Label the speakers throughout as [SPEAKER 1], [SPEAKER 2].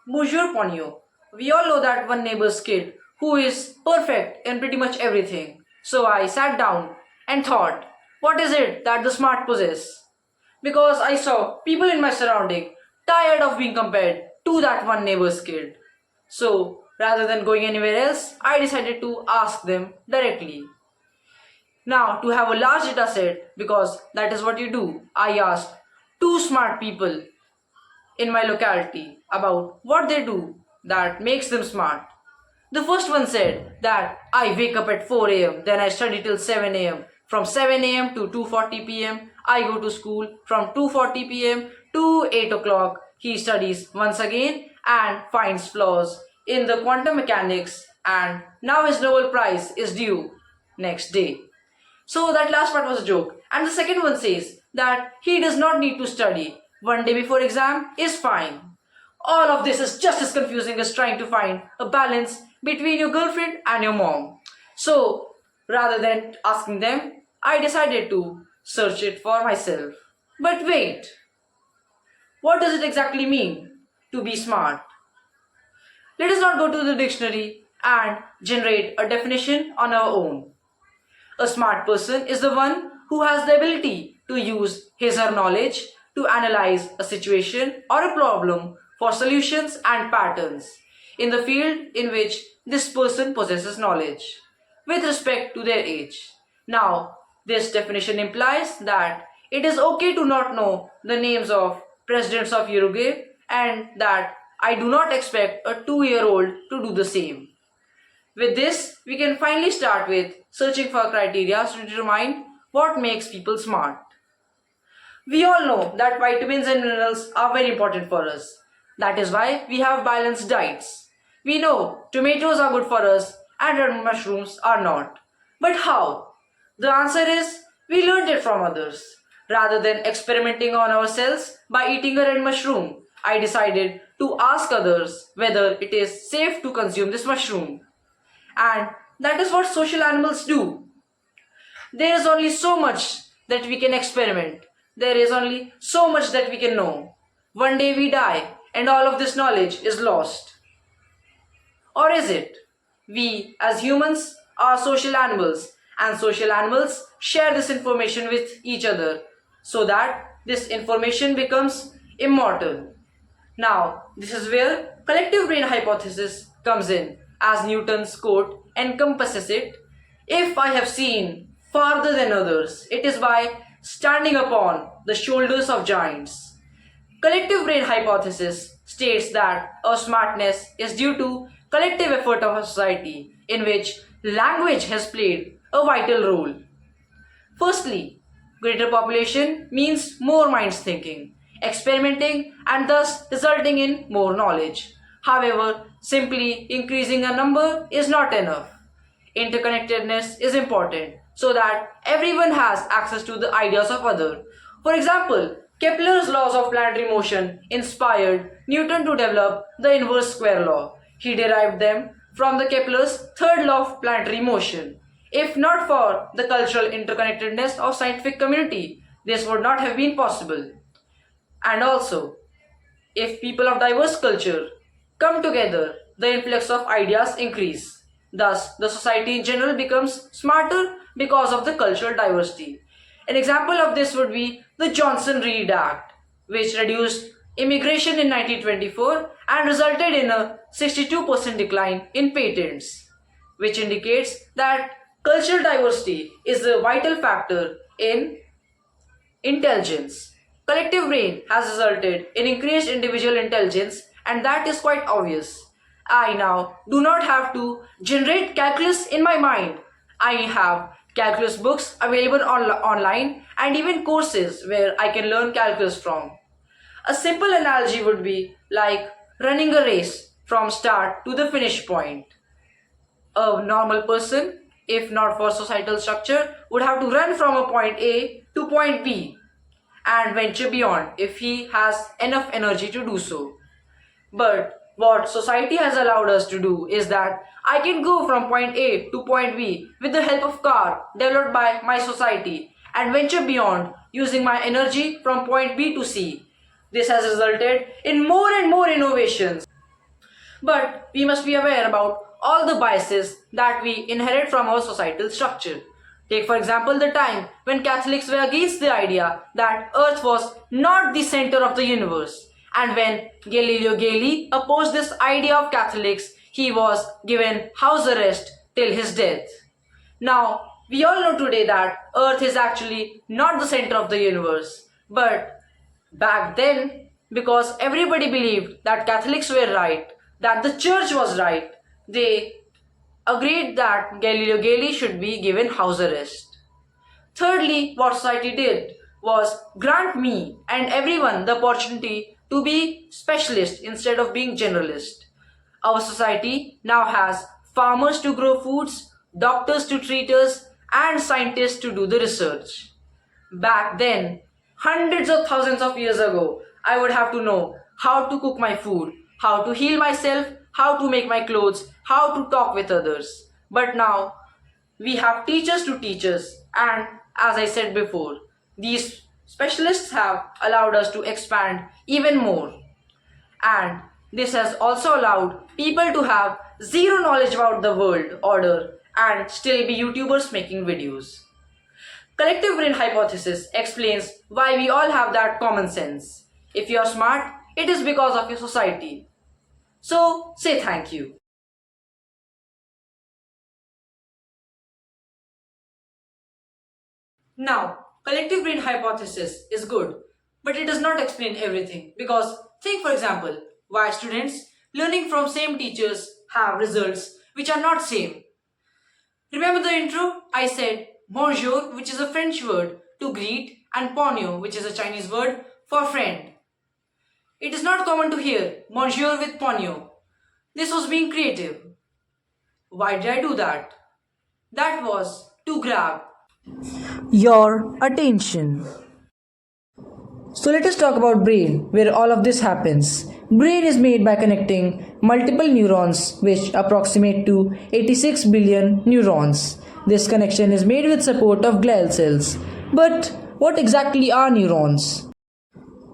[SPEAKER 1] Bonjour Ponyo. We all know that one neighbor's kid who is perfect in pretty much everything. So I sat down and thought, what is it that the smart possess? Because I saw people in my surrounding tired of being compared to that one neighbor's kid. So rather than going anywhere else, I decided to ask them directly. Now, to have a large data set, because that is what you do, I asked two smart people in my locality about what they do that makes them smart. The first one said that I wake up at 4 am, then I study till 7 am. From 7 am to 2:40 pm, I go to school. From 2:40 pm to 8 o'clock, he studies once again and finds flaws in the quantum mechanics, and now his Nobel Prize is due next day. So that last part was a joke. And the second one says that he does not need to study. One day before exam is fine. All of this is just as confusing as trying to find a balance between your girlfriend and your mom. So rather than asking them, I decided to search it for myself. But wait, what does it exactly mean to be smart? Let us not go to the dictionary and generate a definition on our own. A smart person is the one who has the ability to use his or her knowledge to analyze a situation or a problem for solutions and patterns in the field in which this person possesses knowledge with respect to their age. Now, this definition implies that it is okay to not know the names of presidents of Uruguay, and that I do not expect a 2-year-old to do the same. With this, we can finally start with searching for criteria to determine what makes people smart. We all know that vitamins and minerals are very important for us. That is why we have balanced diets. We know tomatoes are good for us and red mushrooms are not. But how? The answer is we learned it from others. Rather than experimenting on ourselves by eating a red mushroom, I decided to ask others whether it is safe to consume this mushroom. And that is what social animals do. There is only so much that we can experiment. There is only so much that we can know. One day we die and all of this knowledge is lost. Or is it? We as humans are social animals, and social animals share this information with each other so that this information becomes immortal. Now, this is where collective brain hypothesis comes in, as Newton's quote encompasses it. If I have seen farther than others, it is by standing upon the shoulders of giants. Collective brain hypothesis states that our smartness is due to collective effort of a society in which language has played a vital role. Firstly, greater population means more minds thinking, experimenting, and thus resulting in more knowledge. However, simply increasing a number is not enough. Interconnectedness is important so that everyone has access to the ideas of others. For example, Kepler's laws of planetary motion inspired Newton to develop the inverse square law. He derived them from the Kepler's third law of planetary motion. If not for the cultural interconnectedness of scientific community, this would not have been possible. And also, if people of diverse culture come together, the influx of ideas increase. Thus, the society in general becomes smarter because of the cultural diversity. An example of this would be the Johnson-Reed Act, which reduced immigration in 1924 and resulted in a 62% decline in patents, which indicates that cultural diversity is a vital factor in intelligence. Collective brain has resulted in increased individual intelligence, and that is quite obvious. I now do not have to generate calculus in my mind. I have calculus books available online and even courses where I can learn calculus from. A simple analogy would be like running a race from start to the finish point. A normal person, if not for societal structure, would have to run from a point A to point B and venture beyond if he has enough energy to do so. But what society has allowed us to do is that I can go from point A to point B with the help of car developed by my society and venture beyond using my energy from point B to C. This has resulted in more and more innovations. But we must be aware about all the biases that we inherit from our societal structure. Take for example the time when Catholics were against the idea that Earth was not the center of the universe. And when Galileo Galilei opposed this idea of Catholics, he was given house arrest till his death. Now, we all know today that Earth is actually not the center of the universe. But back then, because everybody believed that Catholics were right, that the church was right, they agreed that Galileo Galilei should be given house arrest. Thirdly, what society did was grant me and everyone the opportunity to be specialist instead of being generalist. Our society now has farmers to grow foods, doctors to treat us, and scientists to do the research. Back then, hundreds of thousands of years ago, I would have to know how to cook my food, how to heal myself, how to make my clothes, how to talk with others. But now, we have teachers to teach us, and as I said before, these specialists have allowed us to expand even more. And this has also allowed people to have zero knowledge about the world order and still be YouTubers making videos. Collective brain hypothesis explains why we all have that common sense. If you're smart, it is because of your society. So say thank you. Now, collective brain hypothesis is good, but it does not explain everything because think for example, why students learning from same teachers have results which are not same. Remember the intro? I said bonjour, which is a French word to greet, and ponyo, which is a Chinese word for friend. It is not common to hear bonjour with ponyo. This was being creative. Why did I do that? That was to grab your attention. So let us talk about brain, where all of this happens. Brain is made by connecting multiple neurons which approximate to 86 billion neurons. This connection is made with support of glial cells. But what exactly are neurons?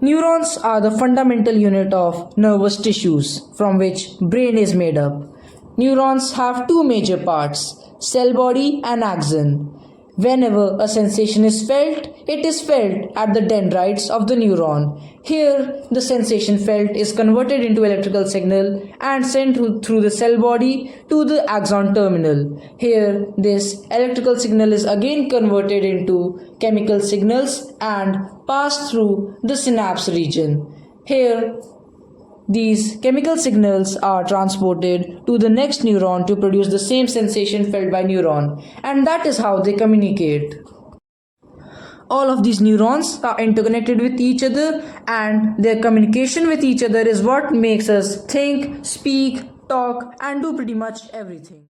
[SPEAKER 1] Neurons are the fundamental unit of nervous tissues from which brain is made up. Neurons have two major parts, cell body and axon. Whenever a sensation is felt, it is felt at the dendrites of the neuron. Here, the sensation felt is converted into electrical signal and sent through the cell body to the axon terminal. Here, this electrical signal is again converted into chemical signals and passed through the synapse region. Here, these chemical signals are transported to the next neuron to produce the same sensation felt by neuron, and that is how they communicate. All of these neurons are interconnected with each other, and their communication with each other is what makes us think, speak, talk, and do pretty much everything.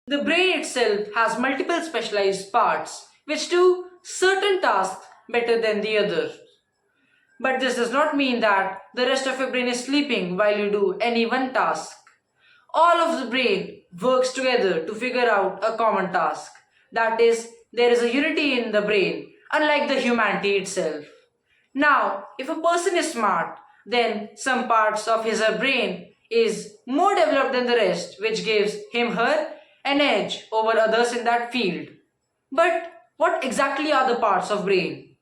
[SPEAKER 1] The brain itself has multiple specialized parts which do certain tasks better than the other. But this does not mean that the rest of your brain is sleeping while you do any one task. All of the brain works together to figure out a common task. That is, there is a unity in the brain, unlike the humanity itself. Now, if a person is smart, then some parts of his or her brain is more developed than the rest, which gives him her an edge over others in that field. But what exactly are the parts of brain?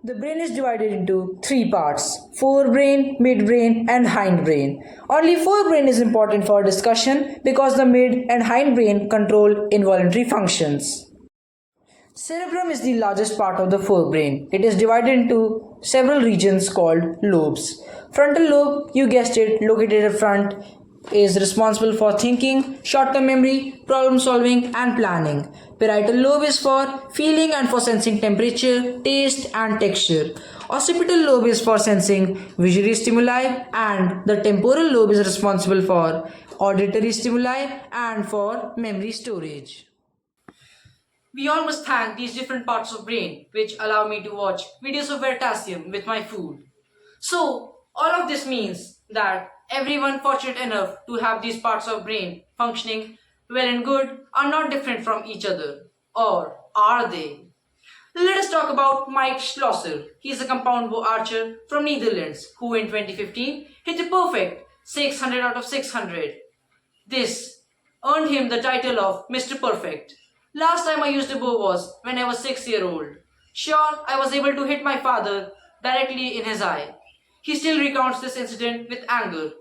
[SPEAKER 1] The brain is divided into three parts, forebrain, midbrain and hindbrain. Only forebrain is important for discussion because the mid and hindbrain control involuntary functions. Cerebrum is the largest part of the forebrain. It is divided into several regions called lobes. Frontal lobe, you guessed it, located at front, is responsible for thinking, short-term memory, problem solving and planning. Parietal lobe is for feeling and for sensing temperature, taste and texture. Occipital lobe is for sensing visual stimuli and the temporal lobe is responsible for auditory stimuli and for memory storage. We all must thank these different parts of brain which allow me to watch videos of Veritasium with my food. So, all of this means that everyone fortunate enough to have these parts of brain functioning well and good are not different from each other. Or are they? Let us talk about Mike Schlosser. He is a compound bow archer from Netherlands who in 2015 hit a perfect 600 out of 600. This earned him the title of Mr. Perfect. Last time I used a bow was when I was 6 years old. Sure, I was able to hit my father directly in his eye. He still recounts this incident with anger.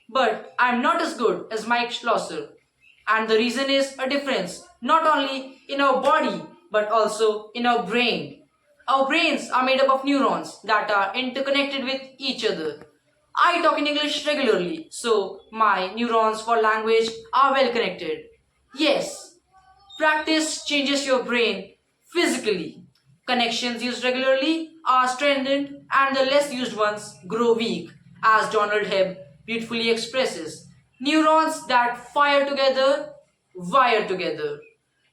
[SPEAKER 1] But I am not as good as Mike Schlosser. And the reason is a difference not only in our body but also in our brain. Our brains are made up of neurons that are interconnected with each other. I talk in English regularly, so my neurons for language are well connected. Yes, practice changes your brain physically. Connections used regularly are strengthened and the less used ones grow weak, as Donald Hebb beautifully expresses. Neurons that fire together wire together.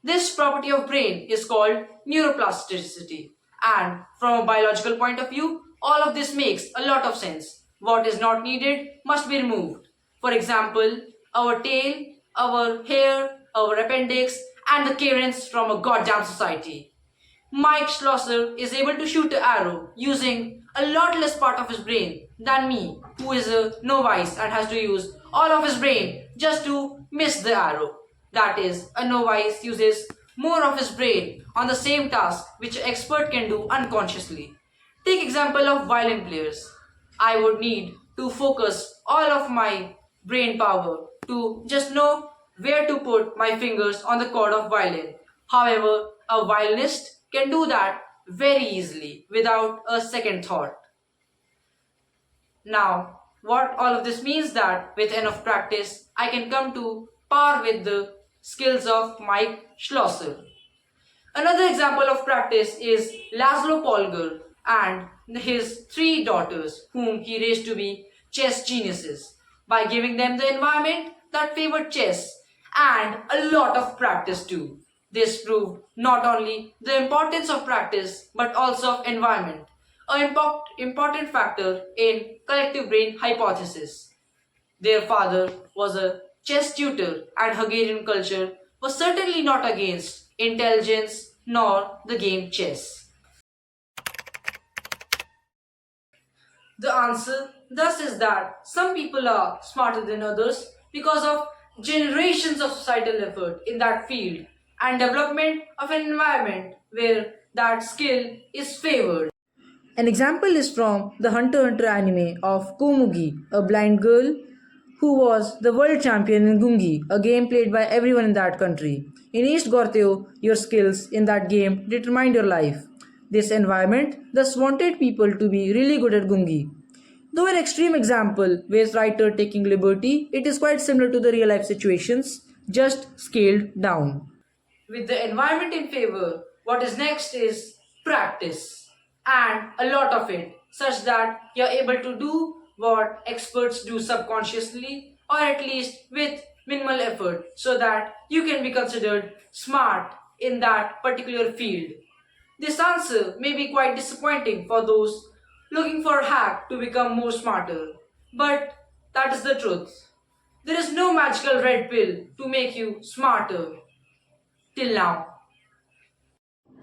[SPEAKER 1] This property of brain is called neuroplasticity. And from a biological point of view, all of this makes a lot of sense. What is not needed must be removed. For example, our tail, our hair, our appendix, and the cairns from a goddamn society. Mike Schlosser is able to shoot an arrow using a lot less part of his brain than me, who is a novice and has to use all of his brain just to miss the arrow. That is, a novice uses more of his brain on the same task which an expert can do unconsciously. Take example of violin players. I would need to focus all of my brain power to just know where to put my fingers on the chord of violin. However, a violinist can do that very easily without a second thought. Now, what all of this means that with enough practice, I can come to par with the skills of Mike Schlosser. Another example of practice is Laszlo Polgar and his three daughters, whom he raised to be chess geniuses, by giving them the environment that favored chess and a lot of practice too. This proved not only the importance of practice but also of environment, an important factor in collective brain hypothesis. Their father was a chess tutor, and Hungarian culture was certainly not against intelligence nor the game chess. The answer thus is that some people are smarter than others because of generations of societal effort in that field and development of an environment where that skill is favored. An example is from the Hunter x Hunter anime of Komugi, a blind girl who was the world champion in Gungi, a game played by everyone in that country. In East Gorteo, your skills in that game determined your life. This environment thus wanted people to be really good at Gungi. Though an extreme example with writer taking liberty, it is quite similar to the real life situations, just scaled down. With the environment in favor, what is next is practice and a lot of it, such that you're able to do what experts do subconsciously or at least with minimal effort so that you can be considered smart in that particular field. This answer may be quite disappointing for those looking for a hack to become more smarter, but that is the truth. There is no magical red pill to make you smarter till now.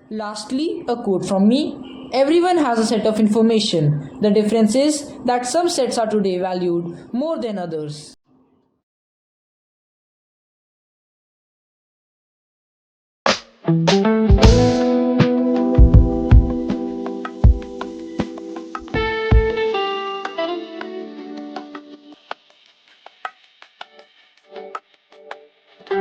[SPEAKER 1] Lastly, a quote from me. Everyone has a set of information. The difference is that some sets are today valued more than others.